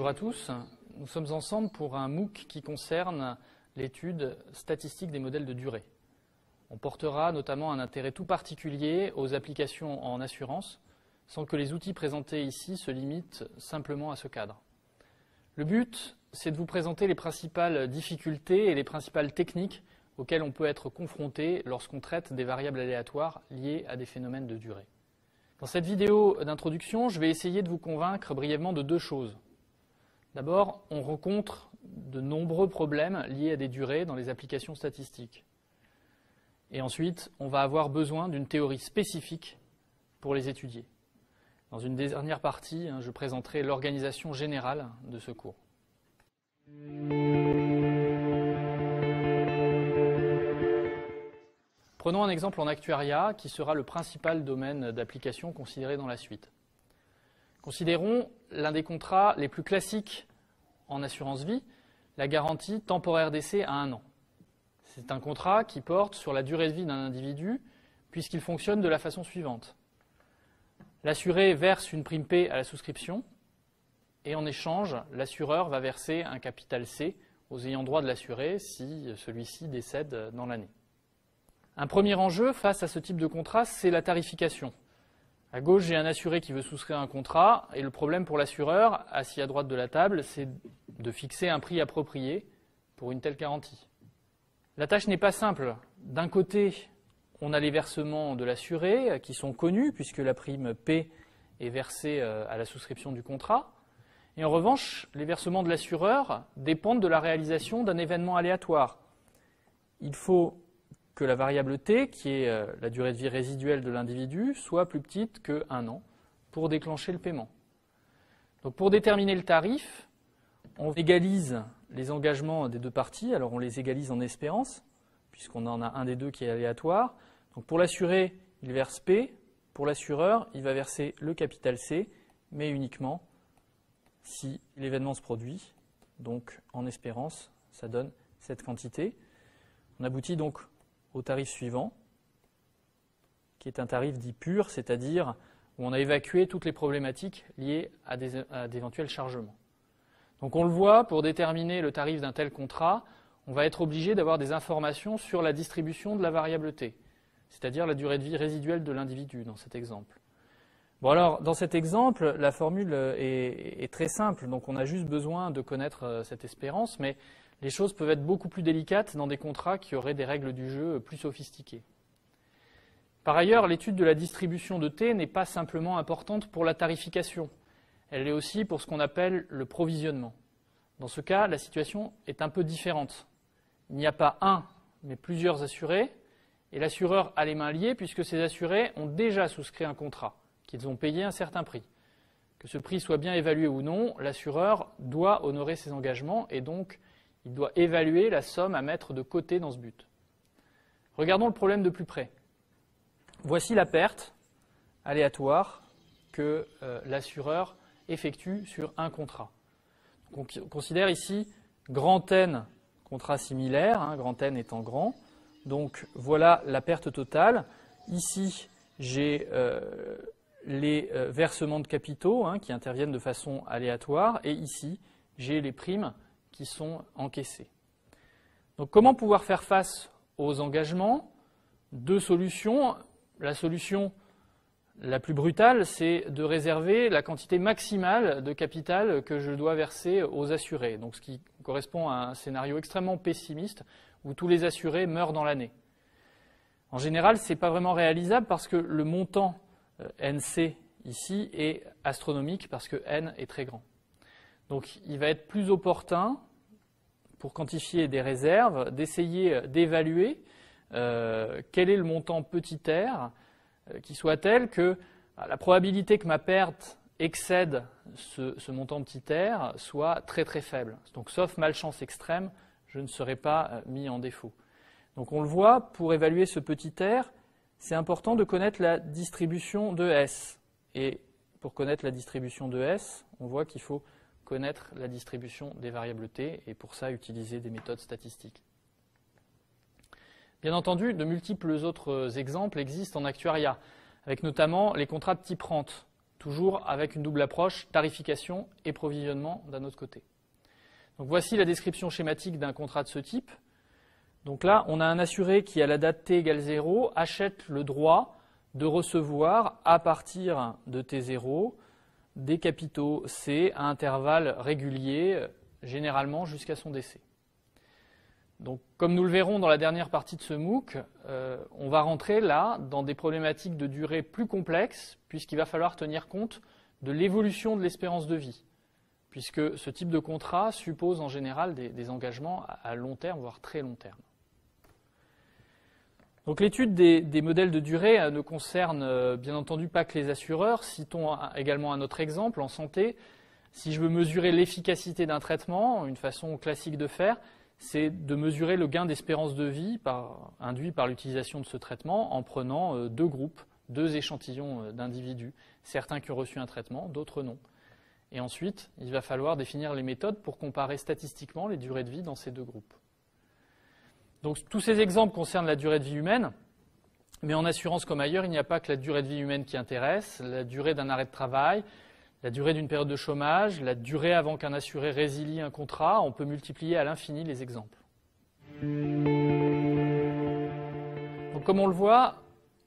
Bonjour à tous, nous sommes ensemble pour un MOOC qui concerne l'étude statistique des modèles de durée. On portera notamment un intérêt tout particulier aux applications en assurance, sans que les outils présentés ici se limitent simplement à ce cadre. Le but, c'est de vous présenter les principales difficultés et les principales techniques auxquelles on peut être confronté lorsqu'on traite des variables aléatoires liées à des phénomènes de durée. Dans cette vidéo d'introduction, je vais essayer de vous convaincre brièvement de deux choses. D'abord, on rencontre de nombreux problèmes liés à des durées dans les applications statistiques. Et ensuite, on va avoir besoin d'une théorie spécifique pour les étudier. Dans une dernière partie, je présenterai l'organisation générale de ce cours. Prenons un exemple en actuariat qui sera le principal domaine d'application considéré dans la suite. Considérons l'un des contrats les plus classiques en assurance vie, la garantie temporaire d'essai à 1 an. C'est un contrat qui porte sur la durée de vie d'un individu puisqu'il fonctionne de la façon suivante. L'assuré verse une prime P à la souscription et en échange, l'assureur va verser un capital C aux ayants droit de l'assuré si celui-ci décède dans l'année. Un premier enjeu face à ce type de contrat, c'est la tarification. À gauche, j'ai un assuré qui veut souscrire un contrat et le problème pour l'assureur, assis à droite de la table, c'est de fixer un prix approprié pour une telle garantie. La tâche n'est pas simple. D'un côté, on a les versements de l'assuré qui sont connus puisque la prime P est versée à la souscription du contrat. Et en revanche, les versements de l'assureur dépendent de la réalisation d'un événement aléatoire. Il faut que la variable T, qui est la durée de vie résiduelle de l'individu, soit plus petite que 1 an pour déclencher le paiement. Donc pour déterminer le tarif, on égalise les engagements des deux parties. Alors on les égalise en espérance, puisqu'on en a un des deux qui est aléatoire. Donc pour l'assuré, il verse P. Pour l'assureur, il va verser le capital C, mais uniquement si l'événement se produit. Donc en espérance, ça donne cette quantité. On aboutit donc au tarif suivant, qui est un tarif dit pur, c'est-à-dire où on a évacué toutes les problématiques liées à d'éventuels chargements. Donc on le voit, pour déterminer le tarif d'un tel contrat, on va être obligé d'avoir des informations sur la distribution de la variable T, c'est-à-dire la durée de vie résiduelle de l'individu dans cet exemple. Bon alors, dans cet exemple, la formule est très simple, donc on a juste besoin de connaître cette espérance, mais les choses peuvent être beaucoup plus délicates dans des contrats qui auraient des règles du jeu plus sophistiquées. Par ailleurs, l'étude de la distribution de T n'est pas simplement importante pour la tarification. Elle l'est aussi pour ce qu'on appelle le provisionnement. Dans ce cas, la situation est un peu différente. Il n'y a pas un, mais plusieurs assurés, et l'assureur a les mains liées puisque ces assurés ont déjà souscrit un contrat, qu'ils ont payé un certain prix. Que ce prix soit bien évalué ou non, l'assureur doit honorer ses engagements et donc il doit évaluer la somme à mettre de côté dans ce but. Regardons le problème de plus près. Voici la perte aléatoire que l'assureur effectue sur un contrat. On considère ici grand N, contrat similaire, grand N étant grand. Donc voilà la perte totale. Ici, j'ai les versements de capitaux qui interviennent de façon aléatoire. Et ici, j'ai les primes qui sont encaissés. Donc comment pouvoir faire face aux engagements? Deux solutions. La solution la plus brutale, c'est de réserver la quantité maximale de capital que je dois verser aux assurés. Donc ce qui correspond à un scénario extrêmement pessimiste où tous les assurés meurent dans l'année. En général, ce n'est pas vraiment réalisable parce que le montant NC ici est astronomique parce que N est très grand. Donc il va être plus opportun, pour quantifier des réserves, d'essayer d'évaluer quel est le montant petit r qui soit tel que la probabilité que ma perte excède ce montant petit r soit très très faible. Donc sauf malchance extrême, je ne serai pas mis en défaut. Donc on le voit, pour évaluer ce petit r, c'est important de connaître la distribution de S. Et pour connaître la distribution de S, on voit qu'il faut connaître la distribution des variables T et pour ça utiliser des méthodes statistiques. Bien entendu, de multiples autres exemples existent en actuariat, avec notamment les contrats de type rente. toujours avec une double approche, tarification et provisionnement d'un autre côté. Donc voici la description schématique d'un contrat de ce type. Donc là, on a un assuré qui, à la date t égale 0, achète le droit de recevoir à partir de t0 des capitaux C à intervalles réguliers, généralement jusqu'à son décès. Donc, comme nous le verrons dans la dernière partie de ce MOOC, on va rentrer là dans des problématiques de durée plus complexes, puisqu'il va falloir tenir compte de l'évolution de l'espérance de vie, puisque ce type de contrat suppose en général des engagements à long terme, voire très long terme. Donc l'étude des modèles de durée ne concerne bien entendu pas que les assureurs. Citons également un autre exemple en santé. Si je veux mesurer l'efficacité d'un traitement, une façon classique de faire, c'est de mesurer le gain d'espérance de vie induit par l'utilisation de ce traitement en prenant deux groupes, deux échantillons d'individus, certains qui ont reçu un traitement, d'autres non. Et ensuite, il va falloir définir les méthodes pour comparer statistiquement les durées de vie dans ces deux groupes. Donc tous ces exemples concernent la durée de vie humaine, mais en assurance comme ailleurs, il n'y a pas que la durée de vie humaine qui intéresse, la durée d'un arrêt de travail, la durée d'une période de chômage, la durée avant qu'un assuré résilie un contrat, on peut multiplier à l'infini les exemples. Donc comme on le voit,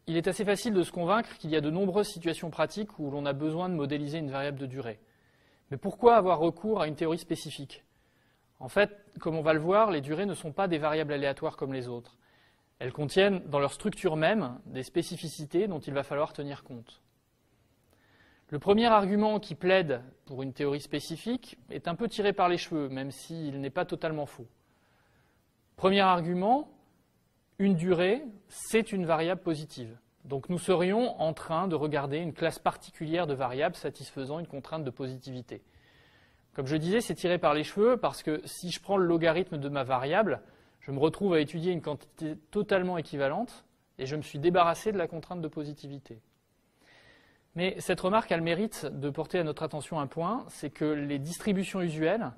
il est assez facile de se convaincre qu'il y a de nombreuses situations pratiques où l'on a besoin de modéliser une variable de durée. Mais pourquoi avoir recours à une théorie spécifique ? En fait, comme on va le voir, les durées ne sont pas des variables aléatoires comme les autres. Elles contiennent dans leur structure même des spécificités dont il va falloir tenir compte. Le premier argument qui plaide pour une théorie spécifique est un peu tiré par les cheveux, même s'il n'est pas totalement faux. Premier argument, une durée, c'est une variable positive. Donc nous serions en train de regarder une classe particulière de variables satisfaisant une contrainte de positivité. Comme je disais, c'est tiré par les cheveux parce que si je prends le logarithme de ma variable, je me retrouve à étudier une quantité totalement équivalente et je me suis débarrassé de la contrainte de positivité. Mais cette remarque a le mérite de porter à notre attention un point, c'est que les distributions usuelles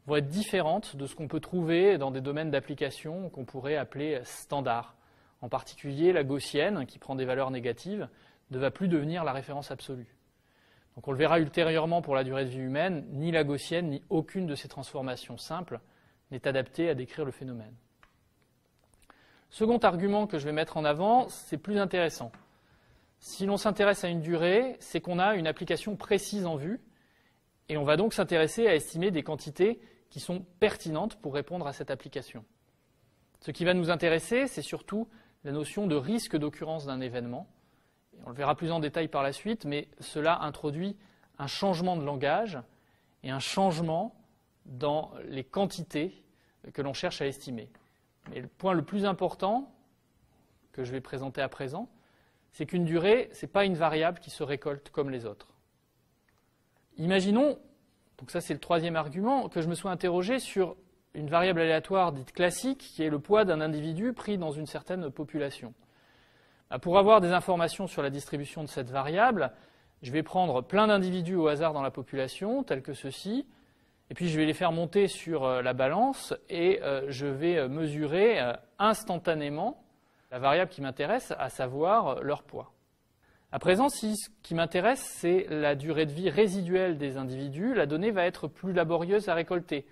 vont être différentes de ce qu'on peut trouver dans des domaines d'application qu'on pourrait appeler standards. En particulier, la gaussienne, qui prend des valeurs négatives, ne va plus devenir la référence absolue. Donc on le verra ultérieurement pour la durée de vie humaine, ni la gaussienne, ni aucune de ces transformations simples n'est adaptée à décrire le phénomène. Second argument que je vais mettre en avant, c'est plus intéressant. Si l'on s'intéresse à une durée, c'est qu'on a une application précise en vue, et on va donc s'intéresser à estimer des quantités qui sont pertinentes pour répondre à cette application. Ce qui va nous intéresser, c'est surtout la notion de risque d'occurrence d'un événement. On le verra plus en détail par la suite, mais cela introduit un changement de langage et un changement dans les quantités que l'on cherche à estimer. Mais le point le plus important que je vais présenter à présent, c'est qu'une durée, ce n'est pas une variable qui se récolte comme les autres. Imaginons, donc ça c'est le troisième argument, que je me sois interrogé sur une variable aléatoire dite classique, qui est le poids d'un individu pris dans une certaine population. Pour avoir des informations sur la distribution de cette variable, je vais prendre plein d'individus au hasard dans la population, tels que ceux-ci, et puis je vais les faire monter sur la balance et je vais mesurer instantanément la variable qui m'intéresse, à savoir leur poids. À présent, si ce qui m'intéresse, c'est la durée de vie résiduelle des individus, la donnée va être plus laborieuse à récolter.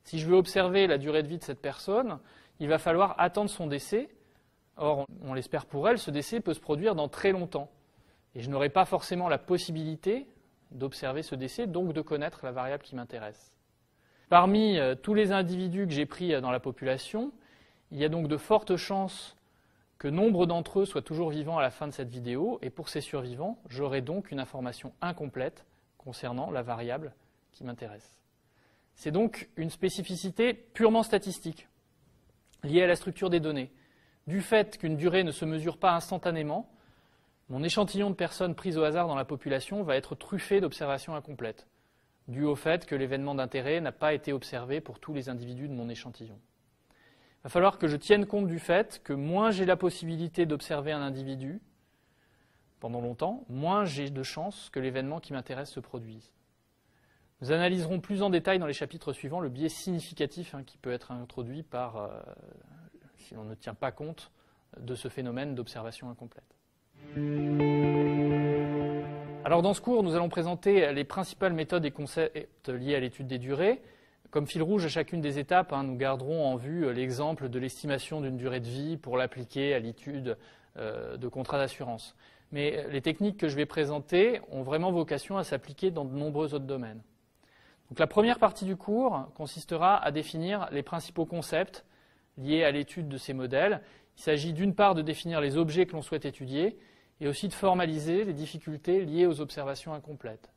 Si je veux observer la durée de vie de cette personne, il va falloir attendre son décès. Or, on l'espère pour elle, ce décès peut se produire dans très longtemps. Et je n'aurai pas forcément la possibilité d'observer ce décès, donc de connaître la variable qui m'intéresse. Parmi tous les individus que j'ai pris dans la population, il y a donc de fortes chances que nombre d'entre eux soient toujours vivants à la fin de cette vidéo, et pour ces survivants, j'aurai donc une information incomplète concernant la variable qui m'intéresse. C'est donc une spécificité purement statistique, liée à la structure des données. Du fait qu'une durée ne se mesure pas instantanément, mon échantillon de personnes prises au hasard dans la population va être truffé d'observations incomplètes, dû au fait que l'événement d'intérêt n'a pas été observé pour tous les individus de mon échantillon. Il va falloir que je tienne compte du fait que moins j'ai la possibilité d'observer un individu pendant longtemps, moins j'ai de chances que l'événement qui m'intéresse se produise. Nous analyserons plus en détail dans les chapitres suivants le biais significatif qui peut être introduit si l'on ne tient pas compte de ce phénomène d'observation incomplète. Alors dans ce cours, nous allons présenter les principales méthodes et concepts liés à l'étude des durées. Comme fil rouge à chacune des étapes, nous garderons en vue l'exemple de l'estimation d'une durée de vie pour l'appliquer à l'étude de contrats d'assurance. Mais les techniques que je vais présenter ont vraiment vocation à s'appliquer dans de nombreux autres domaines. Donc, la première partie du cours consistera à définir les principaux concepts liés à l'étude de ces modèles. Il s'agit d'une part de définir les objets que l'on souhaite étudier et aussi de formaliser les difficultés liées aux observations incomplètes.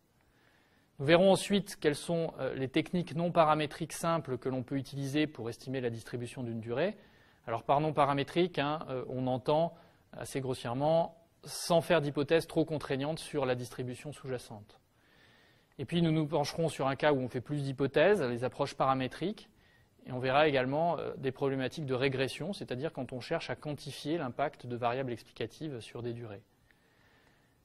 Nous verrons ensuite quelles sont les techniques non paramétriques simples que l'on peut utiliser pour estimer la distribution d'une durée. Alors par non paramétrique, on entend assez grossièrement sans faire d'hypothèse trop contraignante sur la distribution sous-jacente. Et puis nous nous pencherons sur un cas où on fait plus d'hypothèses, les approches paramétriques, et on verra également des problématiques de régression, c'est-à-dire quand on cherche à quantifier l'impact de variables explicatives sur des durées.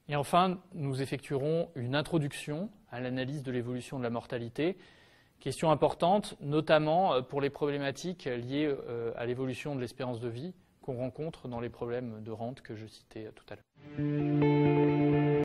Et enfin, nous effectuerons une introduction à l'analyse de l'évolution de la mortalité, question importante, notamment pour les problématiques liées à l'évolution de l'espérance de vie qu'on rencontre dans les problèmes de rente que je citais tout à l'heure.